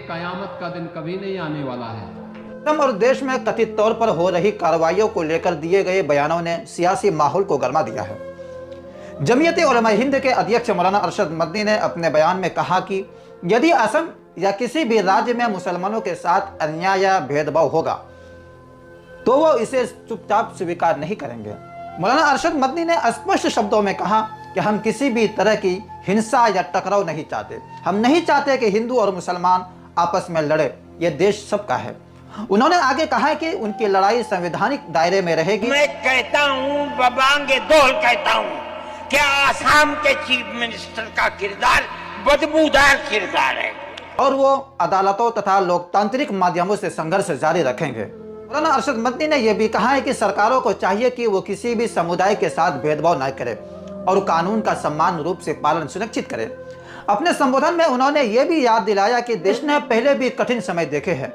कयामत का दिन कभी नहीं आने वाला है। और देश में कथित तौर पर हो रही कार्रवाइयों को लेकर दिए गए बयानों ने सियासी माहौल को गरमा दिया है। जमीयत उलमा हिंद के अध्यक्ष मौलाना अरशद मदनी ने अपने बयान में कहा कि यदि असम या किसी भी राज्य में मुसलमानों के साथ अन्याय या भेदभाव होगा तो वो इसे चुपचाप स्वीकार नहीं करेंगे। मौलाना अरशद मदनी ने स्पष्ट शब्दों में कहा कि हम किसी भी तरह की हिंसा या टकराव नहीं चाहते। हम नहीं चाहते कि हिंदू और मुसलमान आपस में लड़े। ये देश सबका है। उन्होंने आगे कहा है कि उनकी लड़ाई संवैधानिक दायरे में रहेगी। मैं कहता हूँ, बबांगे दोल कहता हूँ, क्या आसाम के चीफ मिनिस्टर का किरदार बदबूदार किरदार है और वो अदालतों तथा लोकतांत्रिक माध्यमों से संघर्ष जारी रखेंगे। मौलाना अरशद मदनी ने यह भी कहा है कि सरकारों को चाहिए कि वो किसी भी समुदाय के साथ भेदभाव न करे और कानून का समान रूप से पालन सुनिश्चित करे। अपने संबोधन में उन्होंने ये भी याद दिलाया कि देश ने पहले भी कठिन समय देखे हैं।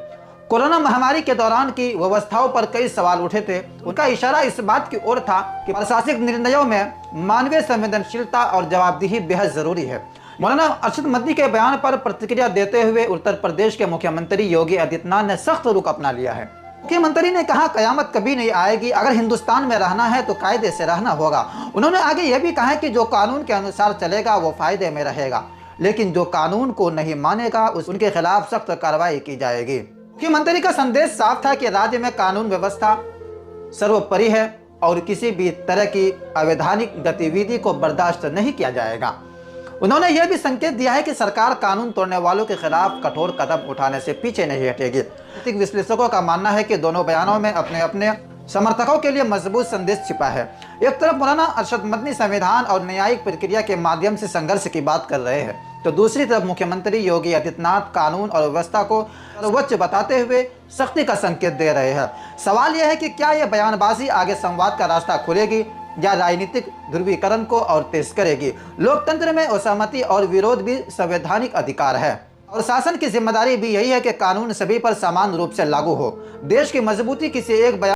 कोरोना महामारी के दौरान की व्यवस्थाओं पर कई सवाल उठे थे। उनका इशारा इस बात की ओर था कि प्रशासनिक निर्णयों में मानवीय संवेदनशीलता और जवाबदेही बेहद जरूरी है। मौलाना अरशद मदनी के बयान पर प्रतिक्रिया देते हुए उत्तर प्रदेश के मुख्यमंत्री योगी आदित्यनाथ ने सख्त रुख अपना लिया है। मुख्यमंत्री ने कहा, कयामत कभी नहीं आएगी। अगर हिंदुस्तान में रहना है तो कायदे से रहना होगा। उन्होंने आगे यह भी कहा कि जो कानून के अनुसार चलेगा वो फायदे में रहेगा, लेकिन जो कानून को नहीं मानेगा उनके खिलाफ सख्त कार्रवाई की जाएगी। मुख्यमंत्री का संदेश साफ था कि राज्य में कानून व्यवस्था सर्वोपरि है और किसी भी तरह की अवैधानिक गतिविधि को बर्दाश्त नहीं किया जाएगा। उन्होंने यह भी संकेत दिया है कि सरकार कानून तोड़ने वालों के खिलाफ कठोर कदम उठाने से पीछे नहीं हटेगी। राजनीतिक विश्लेषकों का मानना है कि दोनों बयानों में अपने अपने समर्थकों के लिए मजबूत संदेश छिपा है। एक तरफ मौलाना अरशद मदनी संविधान और न्यायिक प्रक्रिया के माध्यम से संघर्ष की बात कर रहे हैं, तो दूसरी तरफ मुख्यमंत्री योगी आदित्यनाथ कानून और व्यवस्था को सर्वोच्च बताते हुए सख्ती का संकेत दे रहे हैं। सवाल यह है कि क्या यह बयानबाजी आगे संवाद का रास्ता खोलेगी या राजनीतिक ध्रुवीकरण को और तेज करेगी। लोकतंत्र में असहमति और विरोध भी संवैधानिक अधिकार है और शासन की जिम्मेदारी भी यही है कि कानून सभी पर समान रूप से लागू हो। देश की मजबूती किसी एक बयान